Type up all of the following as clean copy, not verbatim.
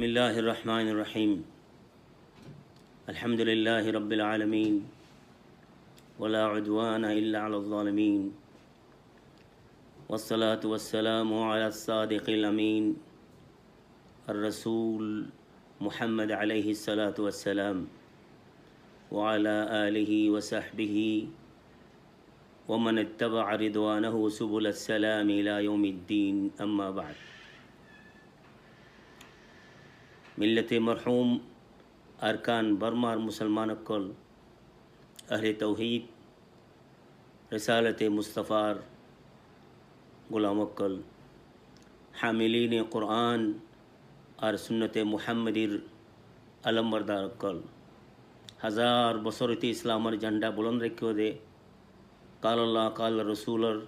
बिस्मिल्लाहिर्रहमानिर्रहीम अल्हम्दुलिल्लाहि रब्बिल आलमीन वला उद्वाना इल्ला अलल ज़ालिमीन वस्सलातु वस्सलामु अला सादिक़िल अमीन अर्रसूल मुहम्मद अलैहि सलातु वस्सलाम व अला आलिहि व सहबिहि व मन इत्तबअ रिदवानहु सुबुलस सलाम इला यौमिद्दीन अम्मा बाद। मिल्लत मरहूम अरकान बर्मार मुसलमान अक्ल अहले तौहीद रिसालत मुस्तफ़ार गुलाम अक्ल हामिलीन क़ुरआन और सुन्नत मुहम्मदीर अलमबरदार अक्ल हज़ार बसरती इस्लामर झंडा बुलंद रखो दे काल अल्लाह काल रसूलर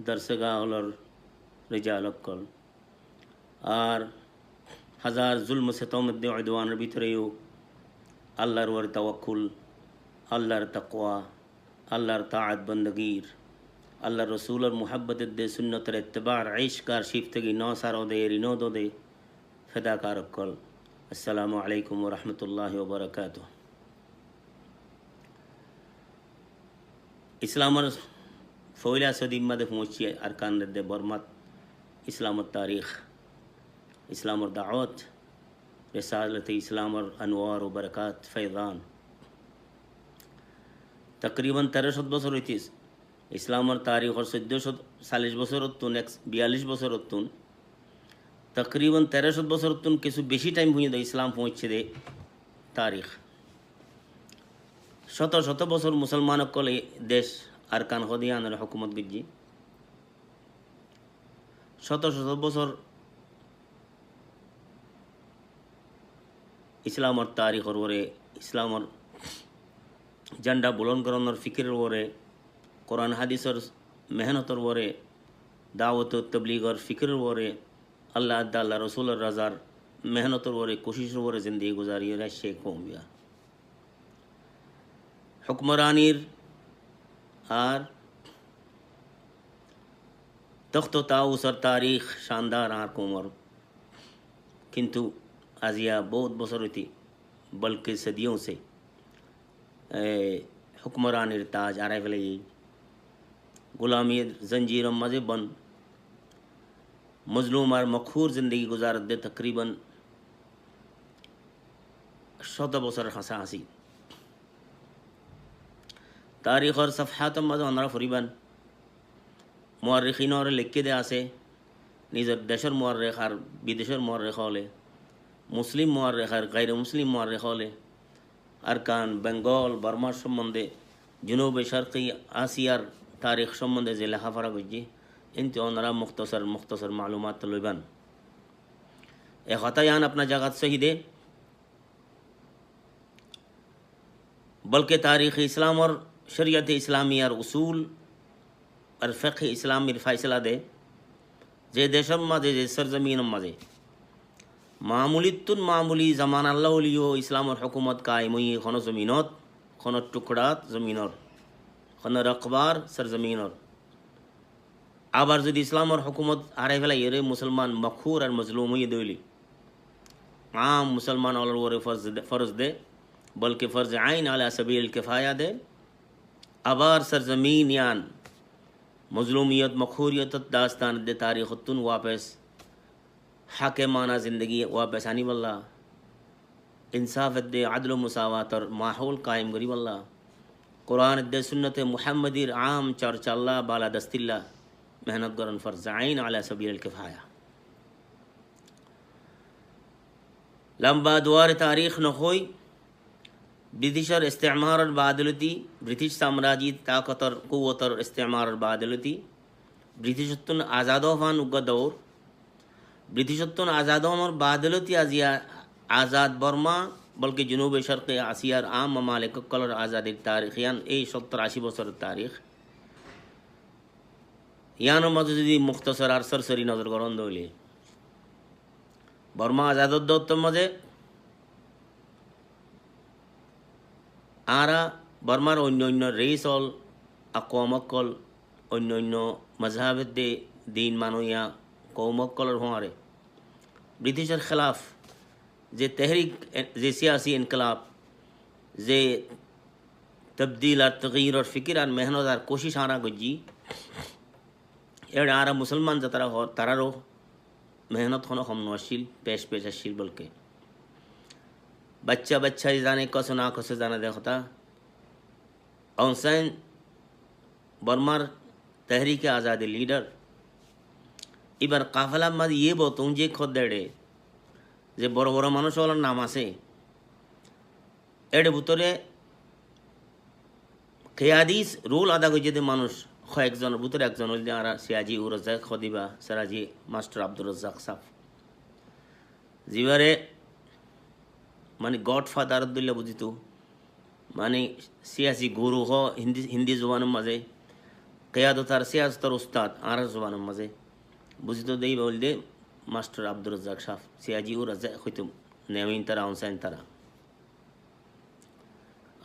दरसगाहलर रिजाल अक्ल और हज़ार जुल्म सितम उद्वान बितरेयो अल्लाहर वर तवक्कुल अल्लाहर तक़वा अल्लाहर ताअत बंदगीर अल्लाहर रसूलर मुहब्बत दे सुन्नत इत्तिबार इश्कार शिफ्तगी नौ सारो दे रिनो दो दे फ़िदाकार अक्ल। अस्सलामु अलैकुम व रहमतुल्लाहि व बरकातुहू। इस्लामर फ़ोइला सदी मद पहुँची अरकान दे बरमत इस्लाम तारीख़ इस्लाम और दावत रिसालत इस्लाम और अनवार व बरक़ात फ़ैज़ान तकरीबन 1300 बছর হইতিস ইসলামের তারিখ और 1440 বছর তুন 42 বছর তুন तकरीबन 1300 বছর তুন কিছু বেশি টাইম হইয়ে দে ইসলাম পৌঁছে দে তারিখ শত শত বছর মুসলমান কলে দেশ আরকান হদিয়ানের হুকুমত গজি শত শত বছর इस्लाम और तारीख़ और वरे इस्लाम और झंडा बुलंद करन और फ़िक्र वरे कुरान हदीस और मेहनत और वरे दावत और तबलीग और फ़िक्र वरे अल्लाह ताला रसूल और रज़ार मेहनत और वरे कोशिश वरे ज़िंदगी गुजारी है शेख कौम या हुक्मरानीर आर तख्त ताऊस और तारीख़ शानदार आर कोमर किंतु आजिया बहुत बसर थी बल्कि सदियों से हुक्मरान ताज आ रहे गुलामी जंजीर मज़े बंद मजलूम और मखूर ज़िंदगी गुजारत दे तकरीबन 100 बसर हंसा हंसी तारीख़ और सफ़हात मज़े हमारा फरीबन मुअर्रिखीन और लिख के दे आसे निज़र दशर मुअर्रिख और बिदशर मुअर्रिख वाले मुस्लिम मुअर्रिख और गैर मुस्लिम मुअर्रिख वाले अरकान बंगाल बर्मा सम्बन्धे जुनूब शर्क़ी आसियार तारीख़ सम्बन्धे ज़िला हफ़रा गुज्जी इंत ओनरा मुख्तसर मालूमात तलबन एक ख़तायान अपना जगत सही दे बल्कि तारीख़ इस्लाम और शरीयत इस्लामी और उसूल और फ़िक़्ह इस्लामी फ़ैसला दे जे देशम मज़े जे सरज़मीन मज़े मामूली तुन मामूली ज़मान अल्लाह लियो इस्लाम और हुकूमत कायम हुई खनो ज़मीनत खनो टुकड़ात ज़मीनर खनो रकबार सरज़मीनर आबार जदि इस्लाम और हुकूमत आरे फला ये मुसलमान मखूर और मजलूम हुई दोली आम मुसलमान और फ़र्ज़ दे बल्कि फ़र्ज़ आइन अला सबील किफ़ाया दे आबार सरज़मीन यान मजलूमियत मखूरियत दास्तान दे तारीख़ तुन वापस हाकिमाना ज़िंदगी वापस आनी वल्ला इंसाफ दे अदल मुसावत और माहौल कायम करी वल्ला कुरान दे सुन्नत मुहम्मदीर आम चर्चा बाला दस्तिल्ला मेहनत करन फ़र्ज़ आइन अला सबील किफ़ाया लंबा द्वार तारीख़ न होई ब्रिटिशर इस्तेमार और बादलती ब्रिटिश साम्राज्य ताकत और क़ुव्वत और इस्तेमार और बादलती ब्रिटिशतुन आज़ादोफान उग्गा दौर ब्रिटिशतुन आज़ादों और बादलती आजिया आज़ाद बर्मा बल्कि जुनूब शर्क़ आसियार आम ममालिक कलर आज़ादी तारीख़ियान 70-80 बसर तारीख़ यानो मज़दी मुख्तसर और सरसरी नज़र करन दोले बर्मा आज़ाद दौत मज़े आरा बर्मार अन्य अन्य रेस और अक़वाम कल अन्य अन्य मजहब दीन मानो या कौम कलर हमारे ब्रिटिशर खिलाफ যে तहरीक যে सियासी इनकलाब যে तब्दील और तगीर और फ़िक्र और मेहनत और कोशिश आरा गुजी एड आरा मुसलमान जतरा हो तारारो मेहनत होनो हम नौशील पेश पेशशील बल्कि बच्चा बच्चा जाने कसो ना कसो जाना देखता औसैन बर्मार तहरीक आज़ादी लीडर इबार काफला मद ये बोतूं जे खुद देड़े যে বড় বড় মানুষওয়ালার নাম আছে এর ভিতরে খেয়াদিস রোল আদা করে যে মানুষ কয়েকজনের ভিতরে একজন হইলে আর সিয়াজি উ রাজ্জাক খদিবা সারাজি মাস্টার আব্দুর রাজ্জাক সাহ জিবারে মানে গডফাদার দুল্লা বুঝিত মানে সিয়াসি গুরু হ হিন্দি জবানের মাঝে কেয়াদতার সিয়াসতর উস্তাদ আর জবানের মাঝে বুঝিত দেই বলতে মাস্টার আব্দুর রাজ্জাক সাহ সিয়াজি ও রাজ্জাক হইতো নেমিন তারা অনসাইন তারা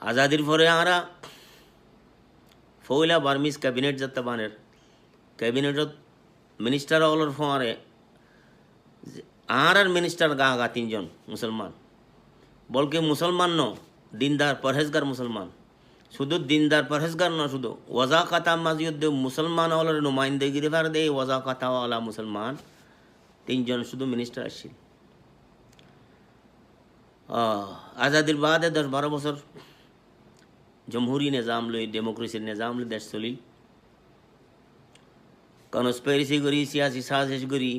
আজাদির পরে আমরা ফৌলা বার্মিস ক্যাবিনেট যাত্রা বানের ক্যাবিনেটত মিনিস্টার অলর ফোয়ারে আর মিনিস্টার গা গা তিনজন মুসলমান বলকে মুসলমান ন দিনদার পরহেজগার মুসলমান শুধু দিনদার পরহেজগার ন শুধু ওয়াজাকাতা মাজিউদ্দ মুসলমান অলর নুমাইন্দগিরি ভার দে ওয়াজাকাতা ওয়ালা মুসলমান তিনজন শুধু মিনিস্টার আসছিল আজাদির বাদে 10-12 বছর জমহুরি নিজাম লই ডেমোক্রেসির নিজাম লই দেশ চলিল কনস্পিরেসি করি সিয়াসি সাজিশ করি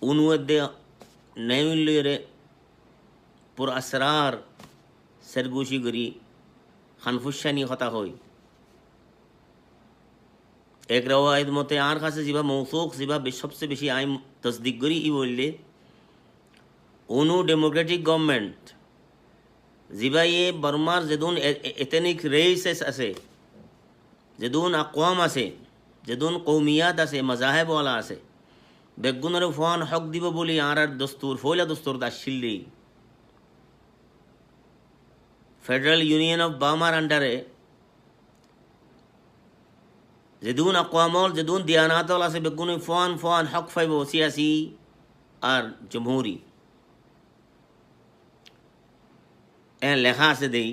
উনওয়াদে নেউল লইরে পুর আসরার सरगोशी करी खानफुशानी हता होई एक रवायत मते आर खासे जिबा मौसूक जिबा सबसे बेशी आय तस्दीक करी इ बोलले ओनो डेमोक्रेटिक गवर्नमेंट जिबा ये बर्मार जेदुन एथनिक रेसेस आसे जेदुन अक़वाम आसे जेदुन कौमियात आसे मजाहिब वाला आसे बेगुनरे फोन हक दिबा बोली आर दस्तूर फोला दस्तूर दाशिल्ली फेडरल यूनियन ऑफ बामार अंडरे जदून अक़वामल जदून दियानातल आसे बेगुन फ़ान फ़ान हक फ़ैबो सियासी और जमहूरी एन लेखा आसे देई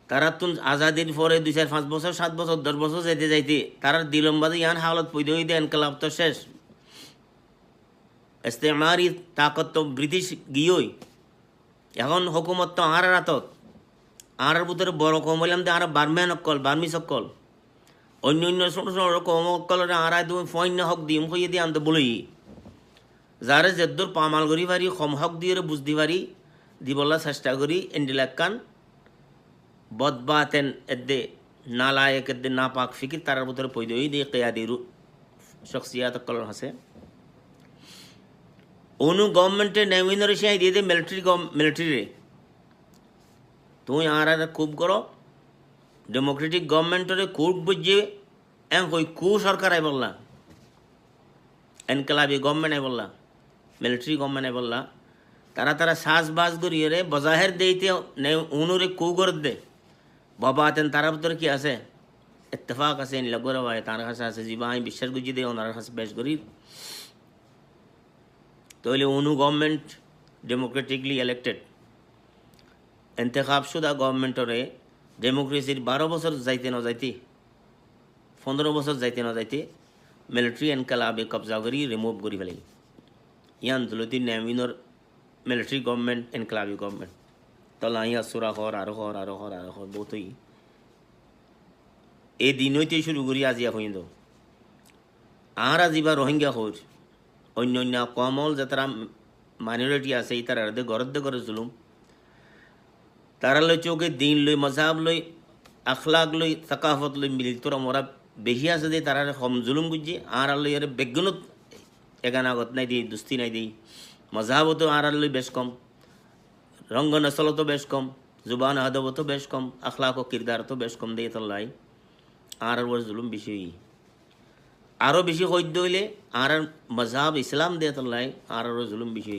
तारा तुम आज़ादीर फरे 2-4-5 बছর 7 বছর 10 বছর যাইতে যাইতে तारा दिलम्बादी यान हालत पइदे हইতে इनकलाब तो शेष इस्तेमारी ताकत तो ब्रिटिश गियोई এখন হুকুমত তো আর রাতত আর ভিতরে বড় কম বললাম যে আর বার্মেন অকল বার্মিস অকল অন্য অন্য ছোট ছোট কম অকলরে আর তুমি ফইন হক দিম কই দি আনতে বলি যারে জেদ্দুর পামাল করি পারি কম হক দিয়ে বুঝদি পারি দিবলা চেষ্টা করি এন্ডিলাকান বদবাতেন এদে নালায়েক এদে নাপাক ফিকির তার ভিতরে পয়দে হই দিয়ে কিয়াদি শখসিয়াত অকল আছে ओनू गवर्नमेंट नेविनर से दिए दे मिलिट्री रे तू यहाँ खूब करो डेमोक्रेटिक गवर्नमेंट रे खूब बुझे एम कोई कू सरकार आई बोलना इनकलाबी गवर्नमेंट आई बोलना मिलिट्री गवर्नमेंट आई बोलना तारा तारा साज बाज करिए रे बजाहेर देते ने उनु रे कू कर दे बाबा तेन तारा भीतर की आसे इत्तेफाक आसे लगो रवा तारा खासे आसे जीवा বিশ্বাস गुजी दे ओनार खासे पेश करी तो उनु गवर्नमेंट डेमोक्रेटिकली इलेक्टेड इंतखाब शुदा गवर्नमेंट रे डेमोक्रेसिर 12 বছর যাইতে না যাইতে 15 বছর যাইতে না যাইতে मिलिट्री इनकलाबे कब्जा करी रिमूव करी फेलाई यान दलती नेविनर मिलिट्री गवर्नमेंट इनकलाबी गवर्नमेंट तलाइया सुरा खर आरो खर आरो खर आरो खर बहुतई ए दिन হইতে শুরু করি আজিয়া হইন্দ আর আজিবা রোহিঙ্গা হইর অন্য অন্য কমল যারা মাইনরিটি আছে তারা গরদ্দে করে জুলুম তারা লই চোখে দিন লই মজাব লই আখলাক লই সাকাফত লই মিলি তোরা মোরা বেশি আছে দে তারা কম জুলুম বুঝি আর লই আরে বেগুনত এগানাগত নাই দিই দুস্তি নাই দিই মজাবত আর লই বেশ কম রঙ্গ নসলত বেশ কম জুবান আদবত বেশ কম আখলাক ও কিরদার তো বেশ কম দিয়ে তল্লাই আর ওর জুলুম বেশি আরও বেশি হইদ্য হইলে আর মজাব ইসলাম দিয়ে তল্লাই আর জুলুম বেশি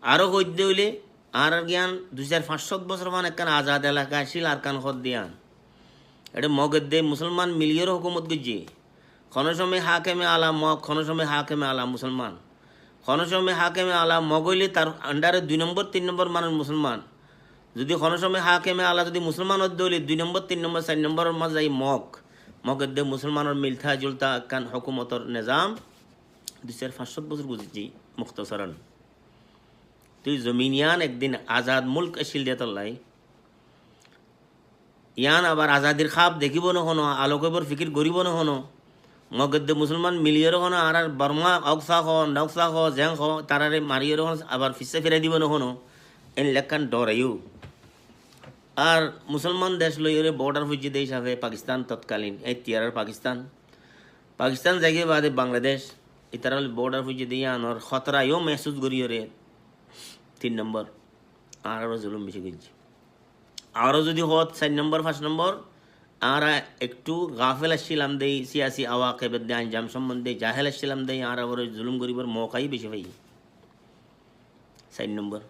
আরও হইদ্য হইলে আর জ্ঞান 2500 বছর মান একখান আজাদ এলাকা আসিল আর কান হদ দিয়ান এটা মগের দে মুসলমান মিলিয়ের হুকুমত গুজি ক্ষণ সময় হাকেমে আলা মগ ক্ষণ সময় হাকেমে আলা মুসলমান কোনো সময় হাকেমে আলা মগইলে তার আন্ডারে 2 নম্বর 3 নম্বর মানুষ মুসলমান যদি কোনো সময় হাকেমে আলা যদি মুসলমান দলি 2 নম্বর 3 নম্বর 4 নম্বরের মাঝে মগের দে মুসলমানের মিলথা জুলতা কান হুকুমতর নিজাম 2500 বছর বুঝছি মুখতসরান তুই জমিনিয়ান একদিন আজাদ মুল্ক আসিল দেতলাই ইয়ান আবার আজাদির খাপ দেখিব না হনো আলোকবর ফিকির গরিব না হনো মগদ্দে মুসলমান মিলিয়ে হনো আর বর্মা অকসা নকসা জেং তারারে মারিয়ে হন আবার ফিসে ফিরে দিব না হনো এন লেখান ডরাইও আর মুসলমান দেশ লইরে বর্ডার ফুজি দেশ আছে পাকিস্তান তৎকালীন এই তিয়ার পাকিস্তান জায়গায় বাদে বাংলাদেশ ইতারা বর্ডার ফুজি দিয়ে আনর খতরাইও মেহসুস করিয়ে 3 নম্বর আরও জুলুম বেশি করছি আরও যদি হত 4 নম্বর 5 নম্বর আর একটু গাফেল আসছিলাম দেই সিয়াসি আওয়াকেবের দে আঞ্জাম সম্বন্ধে জাহেল আসছিলাম দেই আর আবার জুলুম করিবার মৌকাই বেশি পাই 4 নম্বর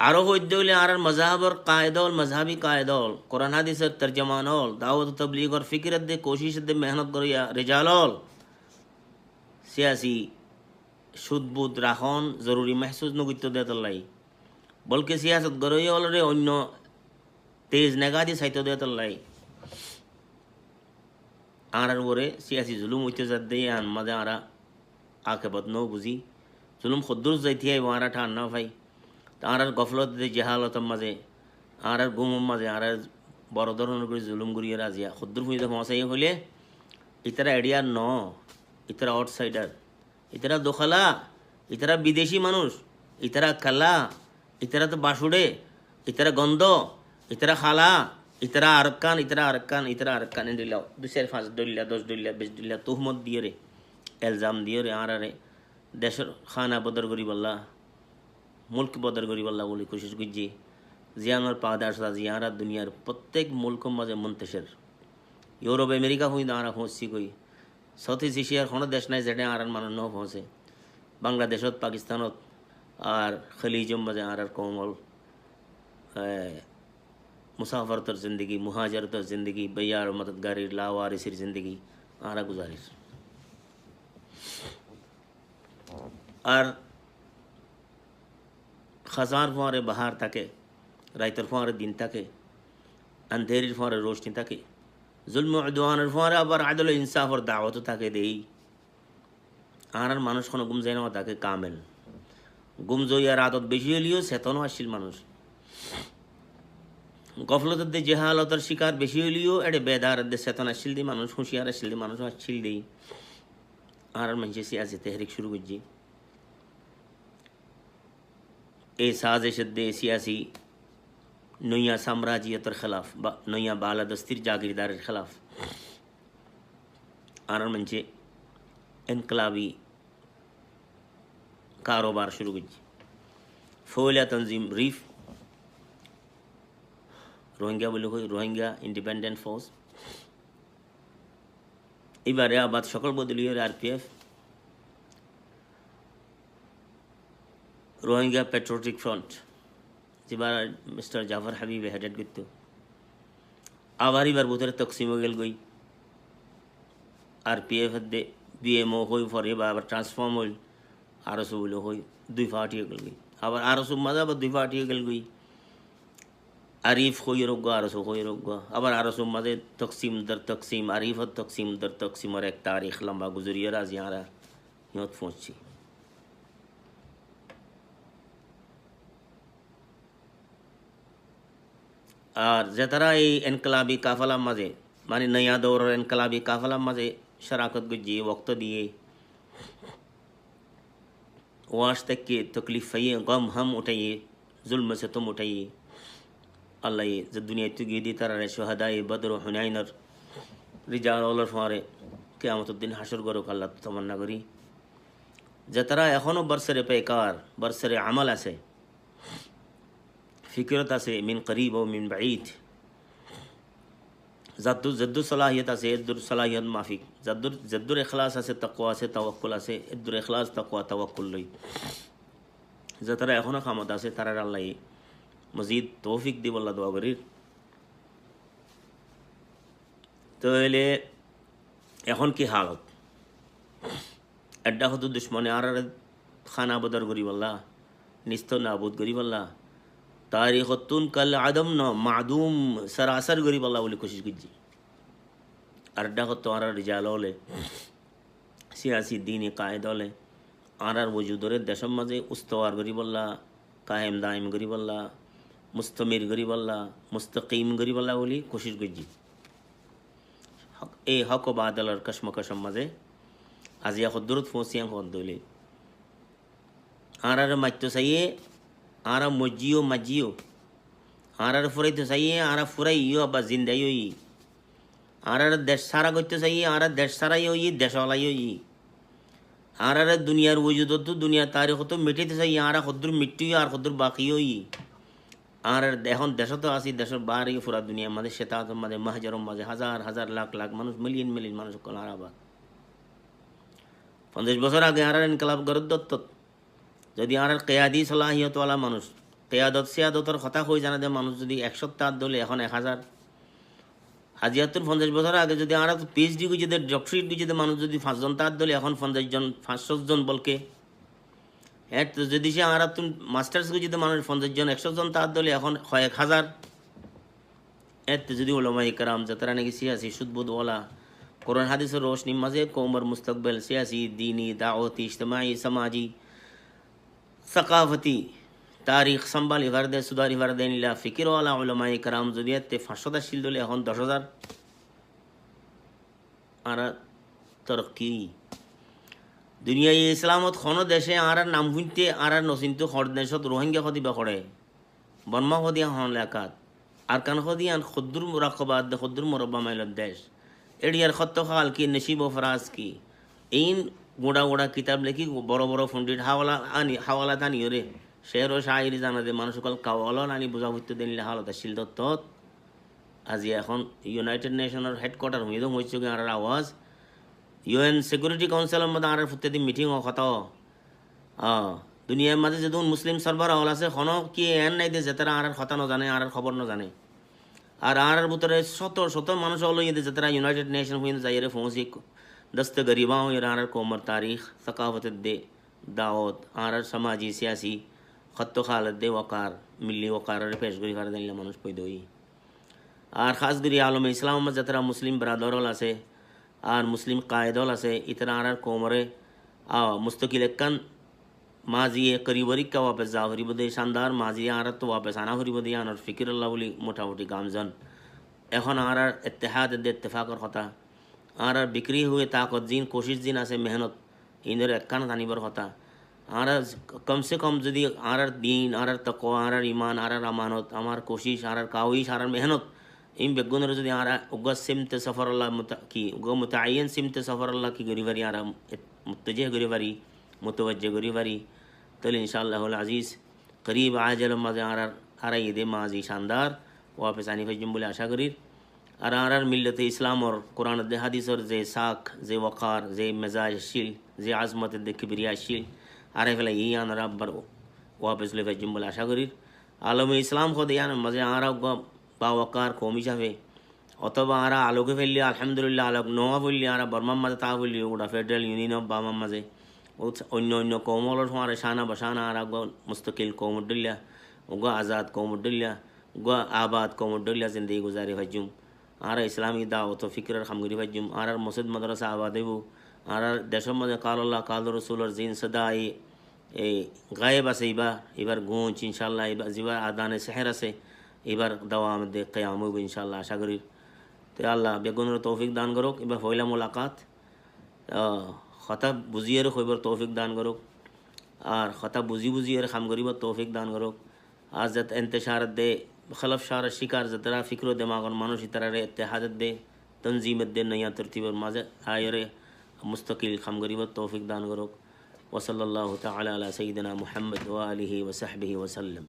আরও হইতে হইলে আর মজাহবর কায়দল মজহাবি কায়দল কোরআন হাদিসের তর্জমান হল দাওয়াত তবলিগ और फिक्र दे कोशिश दे मेहनत करिया रिजाल हल सियासी সুদবুদ রাখন জরুরি মেহসুস নগুত্য দেতলাই বলকে সিয়াসত গরই অলরে অন্য তেজ নেগাদি সাইতো দেতলাই আর ওরে সিয়াসি জুলুম উইতেজাত দিয়ে আন মাঝে আরা আকেবত নৌ বুঝি জুলুম খদ্দুর যাইতিয়াই আরা ঠান না ভাই আর গফলত দে জেহালতর মাঝে আর গুমর মাঝে আর বড় ধরনের করে জুলুম করিয়ে রাজিয়া খদ্দুর ফুঁজে মশাই হইলে ইতারা এডিয়ার ন ইতারা আউটসাইডার ইতারা দোখালা ইতারা বিদেশি মানুষ ইতারা কালা ইতারা তো বাসুড়ে ইতারা গন্ধ ইতারা খালা ইতারা আরকান ইতারা আরকান ইতারা আরকান দিলাও 2-5 ডলিয়া 10 ডলিয়া 20 ডলিয়া তুহমত দিয়ে রে এলজাম দিয়ে রে আর রে দেশের খানা বদর গরিব আল্লাহ মুল্ক বদর গরিব আল্লাহ বলে কোশিশ করছি জিয়ানোর পাদার সাথে জিয়ারা দুনিয়ার প্রত্যেক মুল্ক মাঝে মন্তসের ইউরোপ আমেরিকা হই না আর পৌঁছি কই সাউথ ইস্ট এশিয়ার কোনো দেশ নাই যেটা আর মানুষ ন পৌঁছে বাংলাদেশত পাকিস্তানত আর খলিজম মাঝে আর কোমল মুসাফরতর জিন্দগি মুহাজরতর জিন্দগি বৈয়ার মদদগারির লাওয়ারিসির জিন্দগি আরা গুজারিস আর খাজার ফোয়ারে বাহার থাকে রাইতর ফোয়ারে দিন থাকে আন্ধেরির ফোয়ারে রোশনি থাকে জুলম উদওয়ানের ফোয়ারে আবার আদল ইনসাফর দাওয়াতও থাকে দেই আর মানুষ কোনো গুম যায় না থাকে কামেল গুম জইয়ার আদত বেশি হলেও চেতনও আসছিল মানুষ গফলতের দে জেহালতের শিকার বেশি হইলেও এটা বেদার দে চেতন আসছিল দি মানুষ হুঁশিয়ার আসছিল দি মানুষ আসছিল দেই আর মানুষের সিয়াসি তেহরিক শুরু করছি এই সাজিশের দে সিয়াসি নইয়া সাম্রাজ্যিয়তের খেলাফ বা নইয়া বালাদস্তির জাগিরদারের খেলাফ আর মানুষে ইনকলাবি কারোবার শুরু করছি ফৌলিয়া তনজিম রিফ রোহিঙ্গা বলে কই রোহিঙ্গা ইন্ডিপেন্ডেন্ট ফোর্স এবারে আবাদ সকল বদলীয় আরপিএফ রোহিঙ্গা পেট্রোটিক ফ্রন্ট যেবার মিস্টার জাফর হাবিবে হেডেড করত আবার এবার বোধহয় তকসিম গেল গই আরপিএফ দে বিএমও হই ফরে বা আবার ট্রান্সফর্ম হইল আরএসও বলে হই 2 পার্টি গেল গই আবার আরএসও মাঝে আবার 2 পার্টি গেল গই আরিফ হই রোগ আরএসও হই রোগ আবার আরএসও মাঝে তকসিম দর তকসিম আরিফ তকসিম দর তকসিম আর এক তারিখ লম্বা গুজরিয়ে রাজি আরা হিমত পৌঁছছি আর যে তারা এই ইনকলাবি কাফালার মাঝে মানে নয়া দৌরের ইনকলাবি কাফালার মাঝে शराकत गुजी वक्त दिए वाश तक के तकलीफ़ गम हम उठाइए जुल्म से तुम उठाइए अल्लाह ये जब दुनिया तो दी तरह शहदाए बदर हुनैनर रिजाल और फारे क़यामत दिन हाशर करो अल्लाह तमन्ना करी जतरा एखोनो बरसरे पेकार बरसरे अमल आसे फिक्रत आसे मिन करीब व मिन बईद जद्दुर सलाहियत আছে এদ্দুর সলাহিয়ত মাফিক জদ্দুর ইখলাস আছে তাকওয়া আছে তাওয়াক্কুল আছে এদ্দুর ইখলাস তাকওয়া তাওয়াক্কুল লই যারা এখনো ক্ষমতা আছে তারা আল্লাহ মজিদ তৌফিক দিব আল্লাহ দোয়া করি তাহলে এখন কি হালত এড্ডা হতো দুশ্মনে আর খানা বদর গরিবাল্লাহ নিস্ত নাবুদ গরিবাল্লাহ তারিখতুন কাল আদম ন মাদুম সরাসর গরিবাল্লাহ বলে কোশিশ করছি আড্ডা করতো আর রিজাল হলে সিয়াসি দিনই কায়েদ হলে আর ওজুদরে দেশের মাঝে উস্তওয়ার গরিবাল্লাহ কায়েম দায়েম গরিবাল্লাহ মুস্তমির গরিবাল্লাহ মুস্তকিম গরিবাল্লাহ বলি কোশিশ করছি এই হক ও বাদলের কসমকসম মাঝে আজিয়া খদ্দুরত ফসিয়াং খদ্দলে আর মাইতো চাইয়ে আর মজিও মাজিও আর ফুরাইতে চাইয়ে আর ফুরাইও বা জিন্দাইও ই আর দেশ সারা করতে চাইয়ে আর দেশ সারাইও ই দেশওয়ালাইও ই আর দুনিয়ার ওজুদত দুনিয়ার তারিখত মিটাইতে চাইয়ে আর খদ্দুর মিট্টিও আর খদ্দুর বাকিও ই আর এখন দেশত আছি দেশের বাহারে ফুরা দুনিয়ার মাঝে শেতাতের মাঝে মাহাজারের মাঝে হাজার হাজার লাখ লাখ মানুষ মিলিয়ন মিলিয়ন মানুষ কল আর আবার 50 বছর আগে আর ইনকলাব গরত দত্ত যদি আর কেয়াদি সলাহিয়তওয়ালা মানুষ কেয়াদত সিয়াদতর কথা কই জানা দেয় মানুষ যদি 100 দলে এখন 1000 হাজিয়াতুর 50 বছর আগে যদি আর পিএইচডি গুজিতে ডক্টরেট গুজিতে মানুষ যদি 5 জন তার দলে এখন 50 জন 500 জন বলকে এত যদি সে আর তুমি মাস্টার্স গুজিতে মানুষ 50 জন 100 জন তার দলে এখন 1000 এত যদি ওলামায়ে কেরাম যারা নাকি সিয়াসি সুদবুদওয়ালা কোরআন হাদিসের রোশনি মাঝে কৌমর মুস্তকবিল সিয়াসি দিনী দাওয়াতি ইজতিমাই সমাজি সকাফতি তারিখ সম্ভালি ভারদে সুদারি ভারদে নীলা ফিকিরওয়ালা ওলামায়ে কেরাম যদি এতে 500 শিল দলে এখন 10,000 আর তরক্কি দুনিয়ায় ইসলামত কোনো দেশে আর নাম শুনতে আর নচিনতে হর দেশত রোহিঙ্গা সদিবা করে বর্মা সদিয়া হন একাত আর কান সদিয়ান খদ্দুর মুরাকবাদ খদ্দুর মুরব্বা মাইলত দেশ এড়িয়ার খত্ত খাল কি নসিব ও ফরাজ কি এই গোড়া গোড়া কিতাব লেখি বড় বড় ফন্ডিট হাওয়ালা আনি রে শের ও শাহরি জানা দে মানুষ সকল কাওয়ালন আনি বোঝা হইতে দিনলে হালত শিল দত্ত আজি এখন ইউনাইটেড নেশনের হেডকোয়ার্টার হইদ হয়েছে আর আওয়াজ ইউএন সিকিউরিটি কাউন্সিলের মধ্যে আর ফুটতে দিন মিটিং কত দুনিয়ার মাঝে যেদিন মুসলিম সরবরাহ হল আছে কোনো কি এন নাই দে যে তারা আর কথা ন জানে আর খবর ন জানে আর ভিতরে শত শত মানুষ হলো যে তারা ইউনাইটেড নেশন হয়ে যাই পৌঁছি दस्त गरीबाओं यार कोमर तारीख सकाफत दे दावत आर समाजी सियासी खत्त खालत दे वकार मिली वकार पेशगरी कर दिल मानुष पैदोई আর খাসগিরি আলমে ইসলাম যারা মুসলিম ব্রাদরল আছে আর মুসলিম কায়দল আছে ইতরা আর কোমরে মুস্তকিল একান মাজিয়ে করিবরিকা वापस जा হরিবদে শানদার মাজিয়ে আর তো वापस আনা হরিবদে আনার ফিকিরুল্লাহ বলি মোটামুটি গামজন এখন আর ইত্তেহাদ দে ইত্তেফাকর কথা আর বিক্রি हुए ताकत जिन कोशिश जिन আছে মেহনত ইনর একখান জানিবার কথা আর কমসে কম যদি আর দিন আর তাকওয়া আর ঈমান আর আমানত আমার কোশিশ আর কাউইশ আর মেহনত ইম বেগুনের যদি আর উগা সিমতে সফর আল্লাহ কি উগা মুতাআয়্যান সিমতে সফর আল্লাহ কি গরিবারি আর মুত্তাজিহ গরিবারি মুতওয়াজ্জিহ গরিবারি তাহলে ইনশাআল্লাহ আল আজিজ করিব আজল মাঝে আর ঈদে মাজি শানদার वापस আনি ফজম বলে আশা করি আর মিল্লতে ইসলাম और कुरान दे हदीस और जे साख जे वक़ार जे मजाज शील जे आजमत दे किबरिया शील आरे फला यान रब्बर वापस ले जुम्बल आशा करी आलम इस्लाम को यान मजे आरा बा वक़ार कौमी जावे অথবা আরা আলোকে ফেললি আলহামদুলিল্লাহ আলোক নোয়া বললি আরা বর্মা মাঝে তা বললি ওটা ফেডারেল ইউনিয়ন অফ বামা মাঝে অন্য অন্য কৌমলর আর শানা বসানা আর মুস্তকিল কৌমুদ্দুল্লাহ উগা আজাদ কৌমুদ্দুল্লাহ উগা আবাদ কৌমুদ্দুল্লাহ জিন্দগি গুজারি হজুম আর ইসলামী দাওয়াত ও ফিকরের খামগরি হজুম আর মসজিদ মাদ্রাসা আবাদ দেব আর দেশের মধ্যে কাল আল্লাহ কাল রসুলের জিন সদা এই গায়েব আছে এবার গুঞ্জ ইনশাল্লাহ এবার যেবার আদানে সেহের আছে এবার দাওয়া আমাদের কেয়াম হইব ইনশাল্লাহ আশা করি তো আল্লাহ বেগুনের তৌফিক দান করুক এবার হইলা মোলাকাত কথা বুঝিয়ে হইবার তৌফিক দান করুক আর কথা বুঝিয়ে খাম করিবার তৌফিক দান করুক আর যাতে এন্তেশারত দে खलफ शार शिकार जतरा फिक्रो दिमागन मानुष इतरा इत्तेहादत दे तंजीमत दे नया तरतीबर माजे आयरे मुस्तकिल खमगरीबत तौफीक दान करो वसल्लल्लाहु तआला अला सय्यिदिना मुहम्मद व आलिहि व सहबिहि वसल्लम।